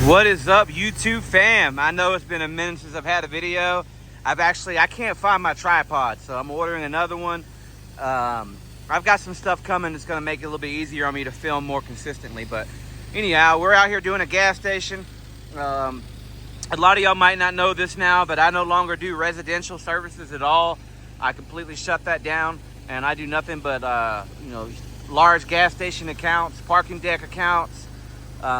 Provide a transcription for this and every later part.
What is up, YouTube fam? I know it's been a minute since I've had a video. I can't find my tripod, so I'm ordering another one. I've got some stuff coming that's gonna make it a little bit easier on me to film more consistently. But anyhow, we're out here doing a gas station. A lot of y'all might not know this now, but I no longer do residential services at all. I completely shut that down, and I do nothing but large gas station accounts, parking deck accounts,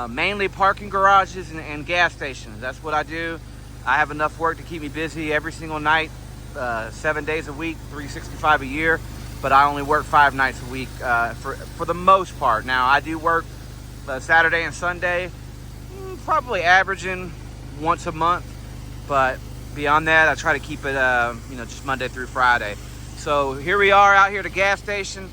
mainly parking garages and gas stations. That's what I do. I have enough work to keep me busy every single night, 7 days a week, 365 a year, but I only work 5 nights a week for the most part. Now, I do work Saturday and Sunday, probably averaging once a month, but beyond that, I try to keep it just Monday through Friday. So here we are out here at the gas station.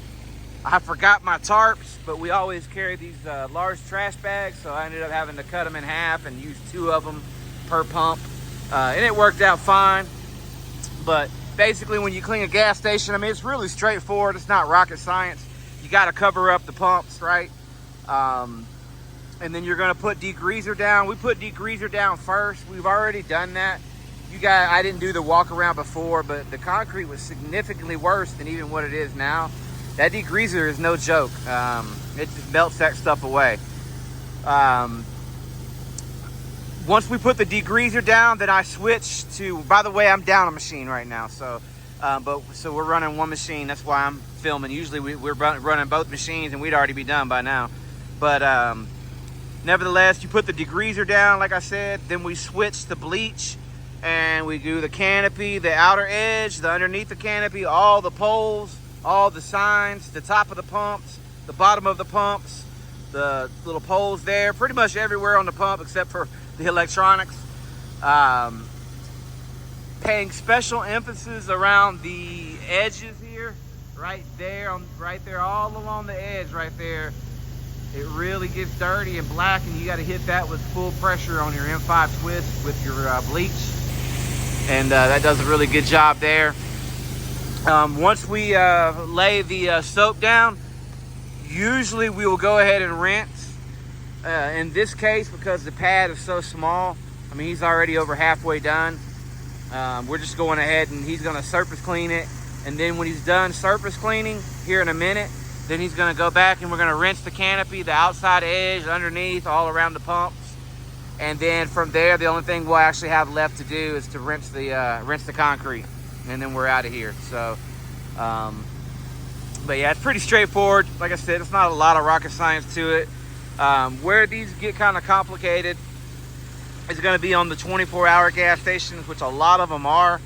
I forgot my tarps, but we always carry these large trash bags, so I ended up having to cut them in half and use 2 of them per pump, and it worked out fine. But basically, when you clean a gas station, I mean, it's really straightforward. It's not rocket science. You got to cover up the pumps, right? And then you're going to put degreaser down. We put degreaser down first. We've already done that. I didn't do the walk around before, but the concrete was significantly worse than even what it is now. That degreaser is no joke. It just melts that stuff away. Once we put the degreaser down, then I switch to, by the way, I'm down a machine right now. So we're running one machine. That's why I'm filming. Usually we're running both machines and we'd already be done by now. But nevertheless, you put the degreaser down, like I said, then we switch to bleach and we do the canopy, the outer edge, the underneath the canopy, all the poles, all the signs, the top of the pumps, the bottom of the pumps, the little poles there, pretty much everywhere on the pump except for the electronics. Paying special emphasis around the edges here, right there, all along the edge right there. It really gets dirty and black, and you got to hit that with full pressure on your M5 twist with your bleach, and that does a really good job there. Once we lay the soap down, usually we will go ahead and rinse. In this case, because the pad is so small, I mean, he's already over halfway done. We're just going ahead and he's going to surface clean it. And then when he's done surface cleaning here in a minute, then he's going to go back and we're going to rinse the canopy, the outside edge, underneath, all around the pumps. And then from there, the only thing we'll actually have left to do is to rinse the concrete. And then we're out of here. So but yeah, it's pretty straightforward. Like I said, it's not a lot of rocket science to it. Where these get kind of complicated is going to be on the 24-hour gas stations, which a lot of them are.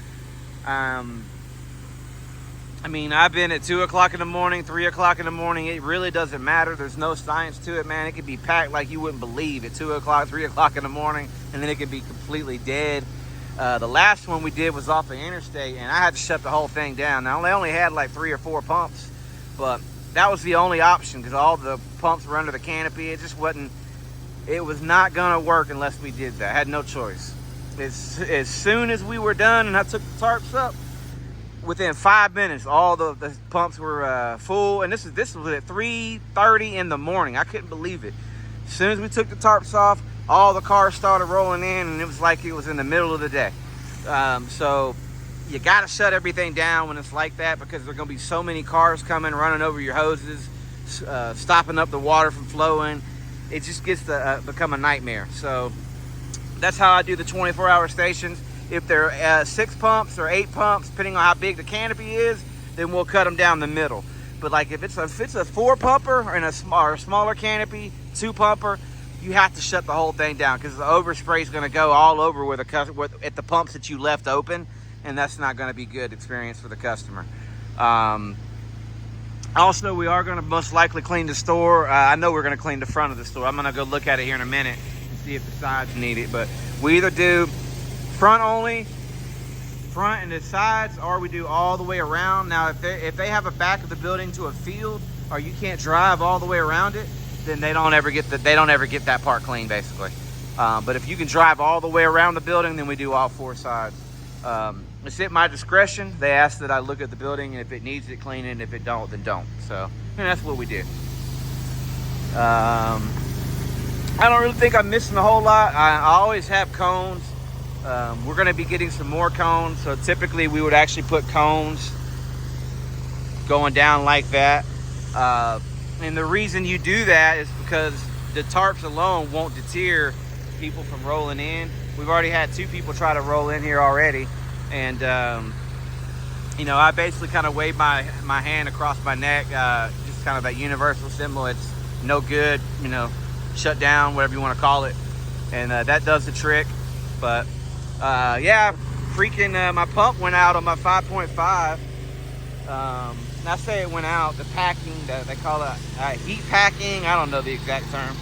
I mean, I've been at 2 o'clock in the morning, 3 o'clock in the morning. It really doesn't matter. There's no science to it, man. It could be packed like you wouldn't believe at 2 o'clock, 3 o'clock in the morning, and then it could be completely dead. The last one we did was off the interstate, and I had to shut the whole thing down. Now, they only had like 3 or 4 pumps, but that was the only option because all the pumps were under the canopy. It just wasn't, it was not gonna work unless we did that. I had no choice. As soon as we were done and I took the tarps up, within 5 minutes, all the pumps were full. And this was at 3:30 in the morning. I couldn't believe it. As soon as we took the tarps off, all the cars started rolling in, and it was like it was in the middle of the day. So you got to shut everything down when it's like that because there are going to be so many cars coming, running over your hoses, stopping up the water from flowing. It just gets to become a nightmare. So that's how I do the 24-hour stations. If they're 6 pumps or 8 pumps, depending on how big the canopy is, then we'll cut them down the middle. But like if it's a 4-pumper and a smaller canopy, 2-pumper, you have to shut the whole thing down because the overspray is going to go all over at the pumps that you left open, and that's not going to be good experience for the customer. Also, we are going to most likely clean the store. I know we're going to clean the front of the store. I'm going to go look at it here in a minute and see if the sides need it. But we either do front only, front and the sides, or we do all the way around. Now, if they have a back of the building to a field, or you can't drive all the way around it, then they don't ever get that part clean, basically. But if you can drive all the way around the building, then we do all 4 sides. It's at my discretion. They ask that I look at the building, and if it needs it cleaning, and if it don't, then don't. So, and that's what we do. I don't really think I'm missing a whole lot. I always have cones. We're going to be getting some more cones. So typically we would actually put cones going down like that. And the reason you do that is because the tarps alone won't deter people from rolling in. We've already had 2 people try to roll in here already. And, you know, I basically kind of wave my hand across my neck, just kind of that universal symbol. It's no good, you know, shut down, whatever you want to call it. And that does the trick. But yeah, freaking my pump went out on my 5.5. I say it went out, the packing, they call it heat packing. I don't know the exact term.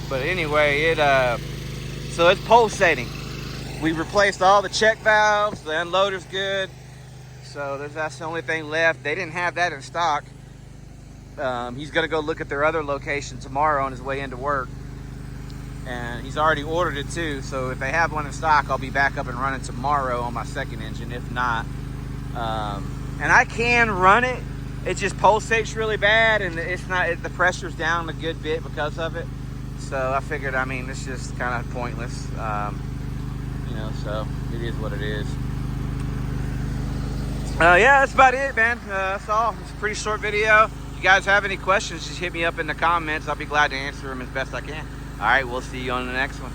But anyway, so it's pulsating. We replaced all the check valves, the unloader's good. So that's the only thing left. They didn't have that in stock. He's gonna go look at their other location tomorrow on his way into work. And he's already ordered it too. So if they have one in stock, I'll be back up and running tomorrow on my second engine. If not, and I can run it. It just pulsates really bad, and it's not. The pressure's down a good bit because of it. So I figured, I mean, it's just kind of pointless. You know, so it is what it is. Yeah, that's about it, man. That's all. It's a pretty short video. If you guys have any questions, just hit me up in the comments. I'll be glad to answer them as best I can. All right, we'll see you on the next one.